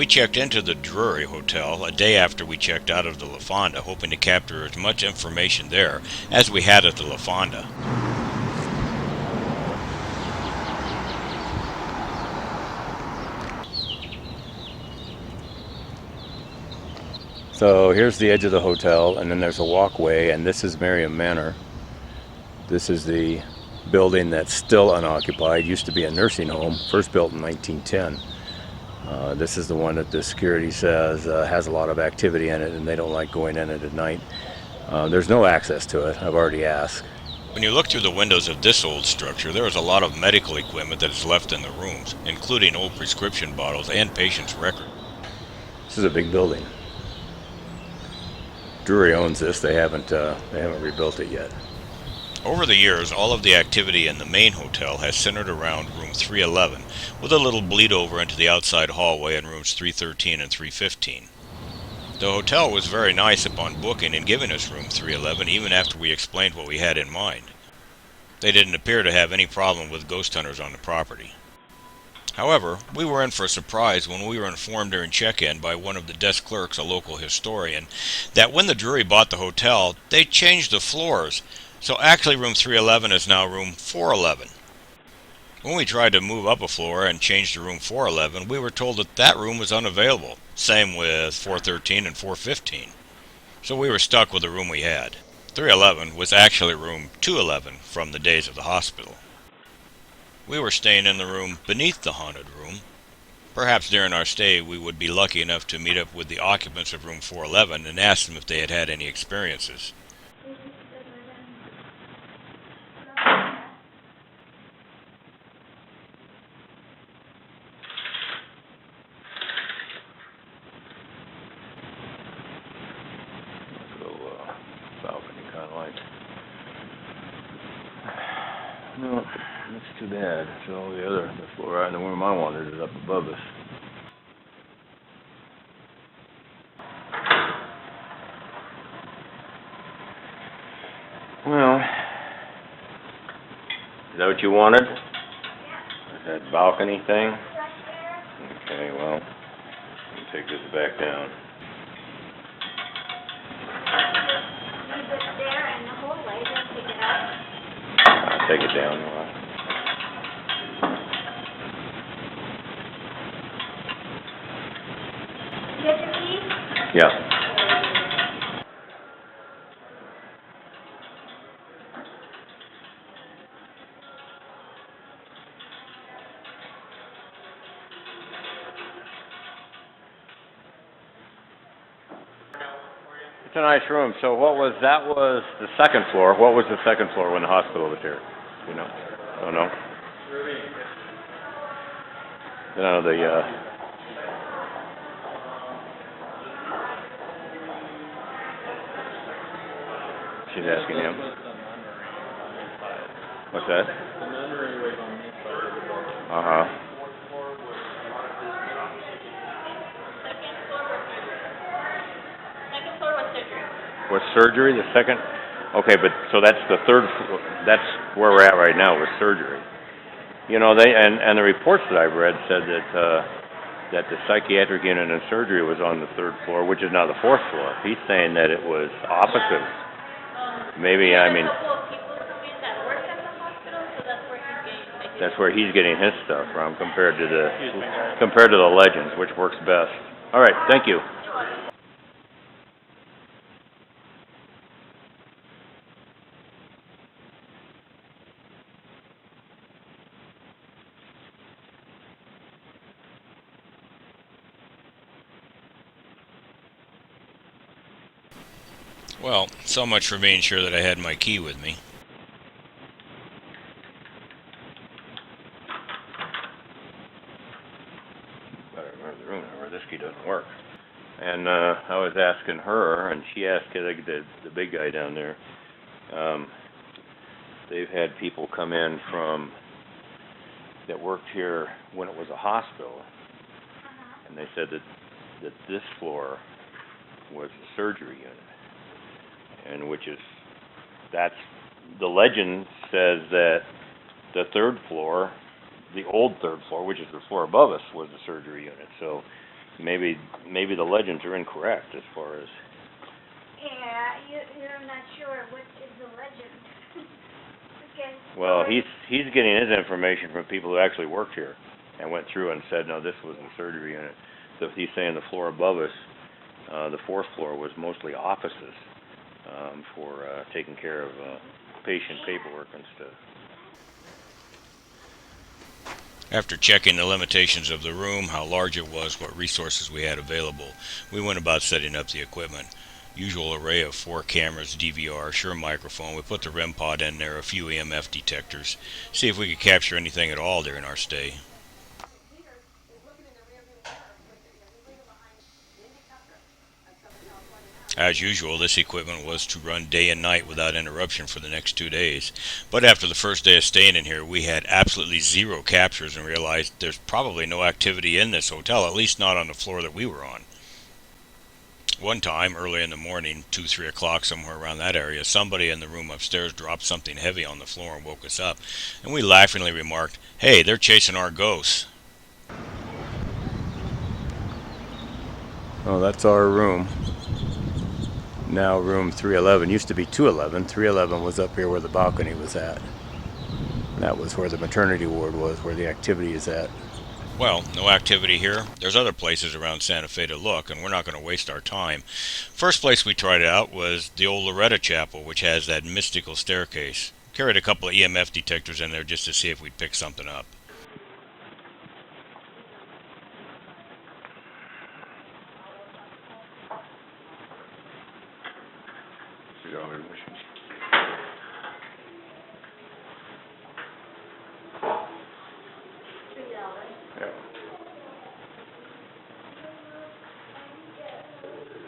We checked into the Drury Hotel a day after we checked out of the La Fonda, hoping to capture as much information there as we had at the La Fonda. So here's the edge of the hotel, and then there's a walkway, and this is Merriam Manor. This is the building that's still unoccupied. Used to be a nursing home, first built in 1910. This is the one that the security says has a lot of activity in it, and they don't like going in it at night. There's no access to it. I've already asked. When you look through the windows of this old structure, there is a lot of medical equipment that is left in the rooms, including old prescription bottles and patients' records. This is a big building. Drury owns this. They haven't rebuilt it yet. Over the years, all of the activity in the main hotel has centered around room 311, with a little bleed over into the outside hallway in rooms 313 and 315. The hotel was very nice upon booking and giving us room 311 even after we explained what we had in mind. They didn't appear to have any problem with ghost hunters on the property. However, we were in for a surprise when we were informed during check-in by one of the desk clerks, a local historian, that when the Drury bought the hotel, they changed the floors. So actually room 311 is now room 411. When we tried to move up a floor and change to room 411, we were told that that room was unavailable. Same with 413 and 415. So we were stuck with the room we had. 311 was actually room 211 from the days of the hospital. We were staying in the room beneath the haunted room. Perhaps during our stay we would be lucky enough to meet up with the occupants of room 411 and ask them if they had had any experiences. Balcony kind of like. No, that's too bad. So the floor right in the room I wanted is up above us. Well, is that what you wanted? That balcony thing? Okay, well, let me take this back down. Leave it there in the hallway, don't take it out. I'll take it down. You have your keys? Yeah. It's a nice room. So that was the second floor. What was the second floor when the hospital was here? You know? Don't know. No, she's asking him. What's that? The nunnery was on this side of the building. Uh-huh. Second floor was surgery. Was surgery the second? Okay, but so that's the third. That's where we're at right now with surgery. You know, they and the reports that I've read said that the psychiatric unit and surgery was on the third floor, which is now the fourth floor. He's saying that it was opposite. Maybe I mean. A couple of people come in that work at the hospital, so That's where he's getting his stuff from compared to the legends, which works best. All right, thank you. Well, so much for being sure that I had my key with me. Better remember the room number. This key doesn't work. And I was asking her, and she asked the big guy down there. They've had people come in that worked here when it was a hospital, and they said that this floor was the surgery unit, and that's the legend says that the third floor, the old third floor, which is the floor above us, was the surgery unit. So Maybe the legends are incorrect as far as. Yeah, you're not sure what is the legend. Because Well, he's getting his information from people who actually worked here and went through and said, no, this was the surgery unit. So he's saying the floor above us, the fourth floor, was mostly offices for taking care of patient paperwork and stuff. After checking the limitations of the room, how large it was, what resources we had available, we went about setting up the equipment. Usual array of 4 cameras, DVR, Shure microphone. We put the REM pod in there, a few EMF detectors, see if we could capture anything at all during our stay. As usual, this equipment was to run day and night without interruption for the next 2 days. But after the first day of staying in here, we had absolutely 0 captures and realized there's probably no activity in this hotel, at least not on the floor that we were on. One time, early in the morning, 2, 3 o'clock, somewhere around that area, somebody in the room upstairs dropped something heavy on the floor and woke us up. And we laughingly remarked, "Hey, they're chasing our ghosts." Oh, that's our room. Now room 311. Used to be 211. 311 was up here where the balcony was at. That was where the maternity ward was, where the activity is at. Well, no activity here. There's other places around Santa Fe to look, and we're not going to waste our time. First place we tried out was the old Loretto Chapel, which has that mystical staircase. Carried a couple of EMF detectors in there just to see if we'd pick something up.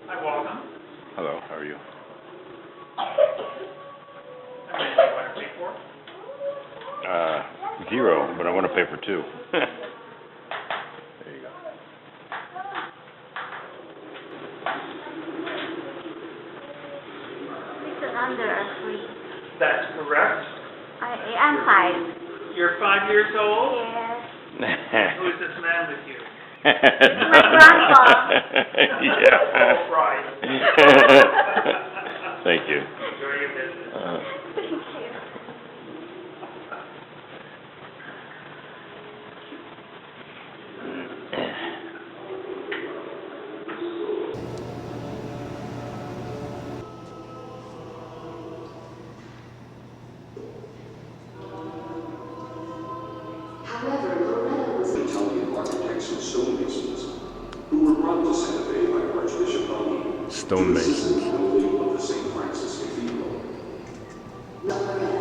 Hi, welcome. Hello, how are you? How many do you want to pay for? 0, but I want to pay for 2. There you go. this is under a free. That's correct. I'm 5. You're 5 years old? Yes. Who is this man with you? My grandpa. Yeah. Oh, right. Thank you. Enjoy your business. Thank you. However, Loretto was Italian architects and stonemasons who were brought to Santa Fe by Archbishop Boni Stonemasons. the building of the St. Francis Cathedral. Loretto,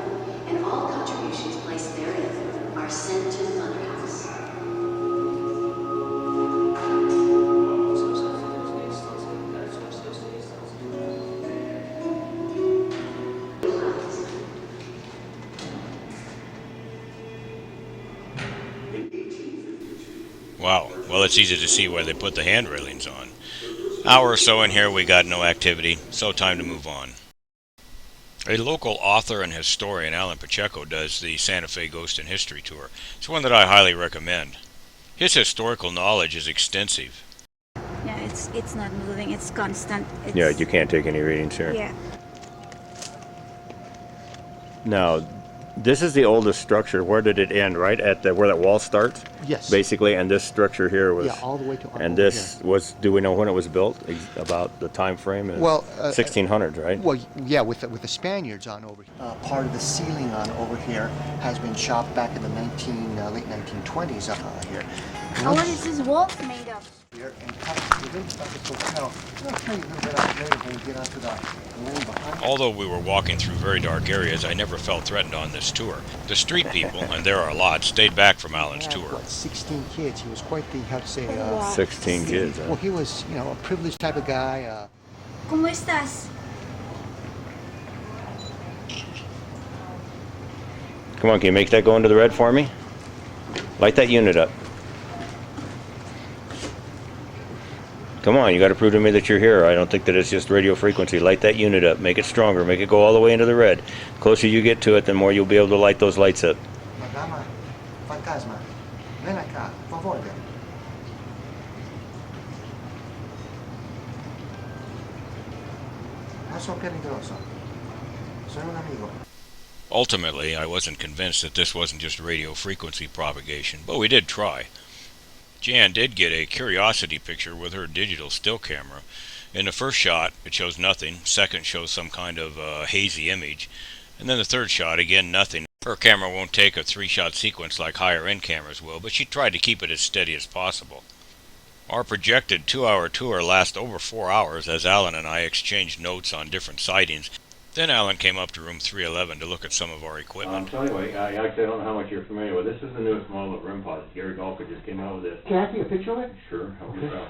and all contributions placed therein are sent to the Mother House. Wow, well, it's easy to see why they put the hand railings on. Hour or so in here, we got no activity, so time to move on. A local author and historian, Alan Pacheco, does the Santa Fe Ghost and History Tour. It's one that I highly recommend. His historical knowledge is extensive. Yeah, it's not moving. It's constant. It's, Yeah, you can't take any readings here. Yeah. Now, this is the oldest structure. Where did it end? Right at where that wall starts? Yes. Basically, and this structure here was. Yeah, all the way to. And over this here. was. Do we know when it was built? About the time frame? Well, 1600s, right? Well, yeah, with the Spaniards on over here. Part of the ceiling on over here has been chopped back in the late 1920s here. Oh, what is this walls made of? Here and cut within this hotel. I'll tell you a little bit out later when we get onto the lane behind. Although we were walking through very dark areas, I never felt threatened on this tour. The street people, and there are a lot, stayed back from Alan's He had, tour. 16 kids. He was quite the, how to say, 16 kids. well, he was, a privileged type of guy. ¿Cómo estás? Come on, can you make that go into the red for me? Light that unit up. Come on, you got to prove to me that you're here. I don't think that it's just radio frequency. Light that unit up. Make it stronger. Make it go all the way into the red. The closer you get to it, the more you'll be able to light those lights up. Madama Fantasma, ven acá, por favor. caso peligroso. Soy un amigo. Ultimately, I wasn't convinced that this wasn't just radio frequency propagation, but we did try. Jan did get a curiosity picture with her digital still camera. In the first shot, it shows nothing. Second shows some kind of hazy image. And then the third shot, again, nothing. Her camera won't take a 3-shot sequence like higher-end cameras will, but she tried to keep it as steady as possible. Our projected 2-hour tour lasted over 4 hours as Alan and I exchanged notes on different sightings. Then Alan came up to room 311 to look at some of our equipment. So anyway, I actually don't know how much you're familiar with. This is the newest model of REM pods. Gary Golka just came out with this. Can I see a picture of it? Sure, help yourself.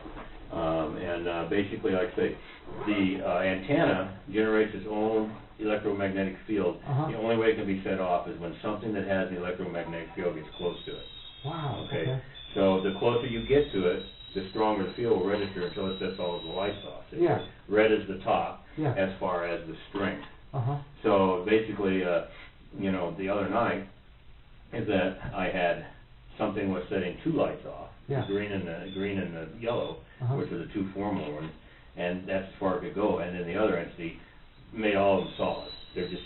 Basically, like I say, the antenna generates its own electromagnetic field. The only way it can be set off is when something that has the electromagnetic field gets close to it. Wow. Okay. So the closer you get to it, the stronger the field will register until it sets all of the lights off. So Yeah. red is the top Yeah. as far as the strength. Uh-huh. So basically, the other night is that I had something was setting 2 lights off, Yeah. the green and the yellow, Uh-huh. which are the 2 formal ones, and that's as far as it could go. And then the other entity made all of them solid. They're just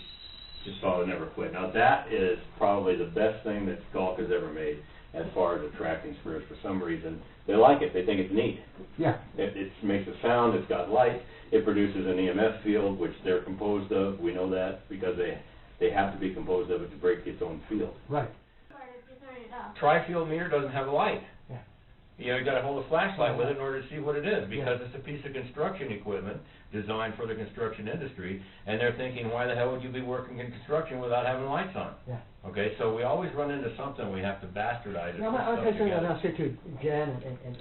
solid, never quit. Now that is probably the best thing that Gulk has ever made as far as attracting spirits. For some reason, they like it. They think it's neat. Yeah. It makes a sound. It's got light. It produces an EMF field, which they're composed of. We know that because they have to be composed of it to break its own field. Right. Turn it off. Tri-field meter doesn't have a light. Yeah. You got to hold a flashlight with it in order to see what it is, because it's a piece of construction equipment designed for the construction industry, and they're thinking, why the hell would you be working in construction without having lights on? Yeah. Okay, so we always run into something, we have to bastardize it. Now, I'll say something, and I'll say to Jan and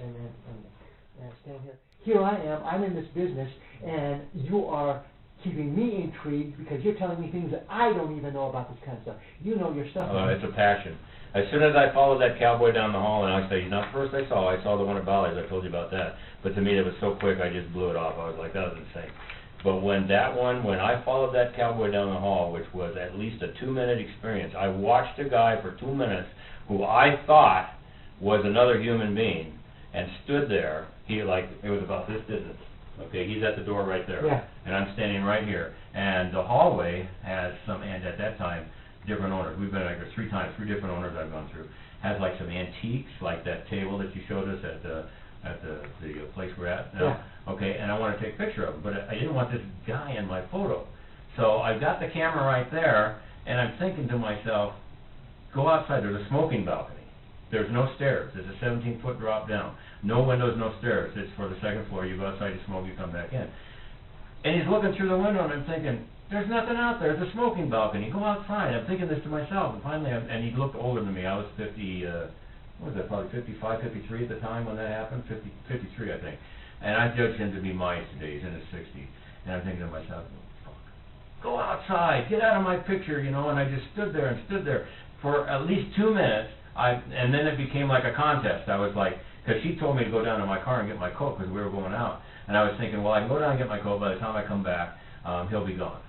Stan here. Here I am, I'm in this business, and you are keeping me intrigued because you're telling me things that I don't even know about this kind of stuff. You know your stuff. It's a passion. As soon as I followed that cowboy down the hall, and I say, not first I saw the one at Bally's, I told you about that. But to me, it was so quick, I just blew it off. I was like, that was insane. But when I followed that cowboy down the hall, which was at least a 2-minute experience, I watched a guy for 2 minutes who I thought was another human being, and stood there. It was about this distance. Okay, he's at the door right there. Yeah. And I'm standing right here. And the hallway has and at that time, different owners. We've been like 3 times, 3 different owners I've gone through. Has like some antiques, like that table that you showed us at the place we're at now. Yeah. Okay, and I want to take a picture of him, but I didn't want this guy in my photo. So I've got the camera right there, and I'm thinking to myself, go outside. There's a smoking balcony. There's no stairs. There's a 17-foot drop down. No windows, no stairs. It's for the 2nd floor. You go outside, you smoke, you come back in. And he's looking through the window, and I'm thinking, there's nothing out there. It's a smoking balcony. Go outside. I'm thinking this to myself. And finally, and he looked older than me. I was 50, what was that, probably 55, 53 at the time when that happened? 53, I think. And I judged him to be my age today. He's in his 60s. And I'm thinking to myself, fuck, go outside. Get out of my picture, And I just stood there for at least 2 minutes. And then it became like a contest. I was like, because she told me to go down to my car and get my coat because we were going out. And I was thinking, well, I can go down and get my coat. By the time I come back, he'll be gone.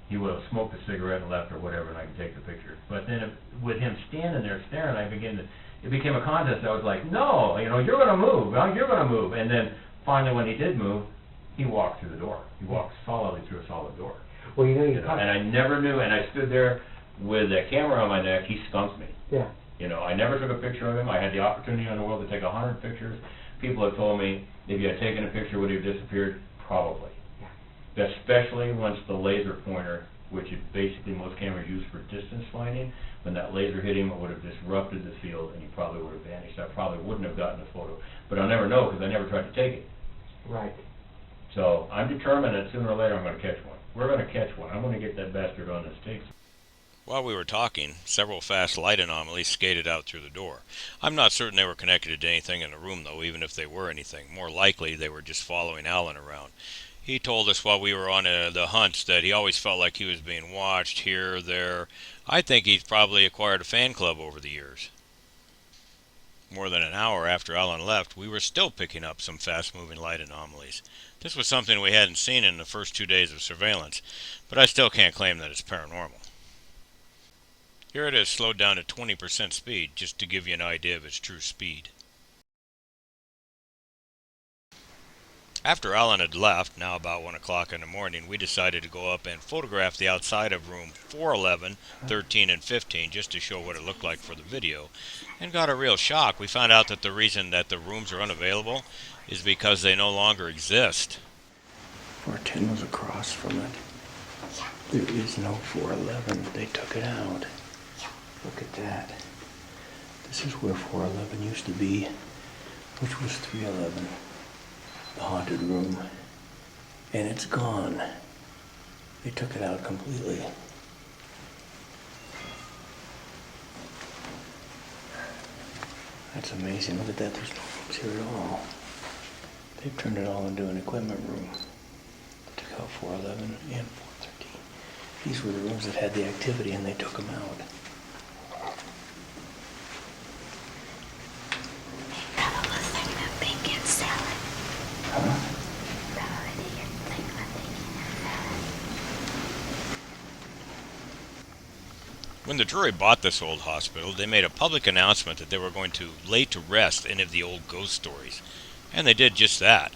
He would have smoked a cigarette and left or whatever, and I could take the picture. But then with him standing there staring, it became a contest. I was like, no, you're going to move. You're going to move. And then finally when he did move, he walked through the door. He walked solidly through a solid door. Well, and I never knew, and I stood there with a camera on my neck. He skunked me. Yeah. I never took a picture of him. I had the opportunity in the world to take 100 pictures. People have told me, if you had taken a picture, would he have disappeared? Probably. Yeah. Especially once the laser pointer, which is basically most cameras use for distance finding, when that laser hit him, it would have disrupted the field, and he probably would have vanished. I probably wouldn't have gotten a photo. But I'll never know because I never tried to take it. Right. So I'm determined that sooner or later I'm going to catch one. We're going to catch one. I'm going to get that bastard on this tape. While we were talking, several fast light anomalies skated out through the door. I'm not certain they were connected to anything in the room, though, even if they were anything. More likely, they were just following Alan around. He told us while we were on the hunt that he always felt like he was being watched here, there. I think he's probably acquired a fan club over the years. More than an hour after Alan left, we were still picking up some fast-moving light anomalies. This was something we hadn't seen in the first 2 days of surveillance, but I still can't claim that it's paranormal. Here it is slowed down to 20% speed, just to give you an idea of its true speed. After Alan had left, now about 1 o'clock in the morning, we decided to go up and photograph the outside of room 411, 13, and 15 just to show what it looked like for the video, and got a real shock. We found out that the reason that the rooms are unavailable is because they no longer exist. 410 was across from it. There is no 411. They took it out. Look at that. This is where 411 used to be, which was 311. The haunted room, and it's gone. They took it out completely. That's amazing. Look at that. There's no rooms here at all. They've turned it all into an equipment room. They took out 411 and 413. These were the rooms that had the activity, and they took them out. When the Drury bought this old hospital, they made a public announcement that they were going to lay to rest any of the old ghost stories. And they did just that.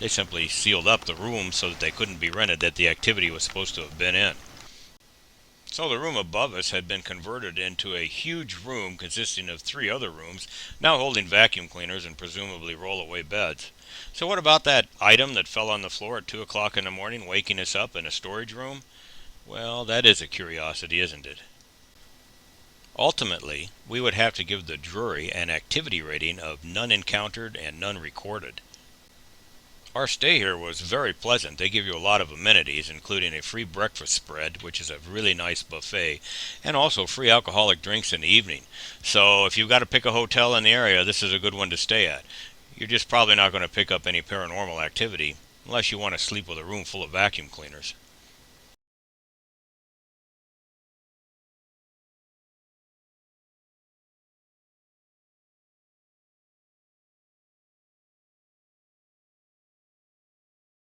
They simply sealed up the rooms so that they couldn't be rented that the activity was supposed to have been in. So the room above us had been converted into a huge room consisting of 3 other rooms, now holding vacuum cleaners and presumably roll-away beds. So what about that item that fell on the floor at 2 o'clock in the morning, waking us up in a storage room? Well, that is a curiosity, isn't it? Ultimately, we would have to give the Drury an activity rating of none encountered and none recorded. Our stay here was very pleasant. They give you a lot of amenities, including a free breakfast spread, which is a really nice buffet, and also free alcoholic drinks in the evening. So if you've got to pick a hotel in the area, this is a good one to stay at. You're just probably not going to pick up any paranormal activity, unless you want to sleep with a room full of vacuum cleaners.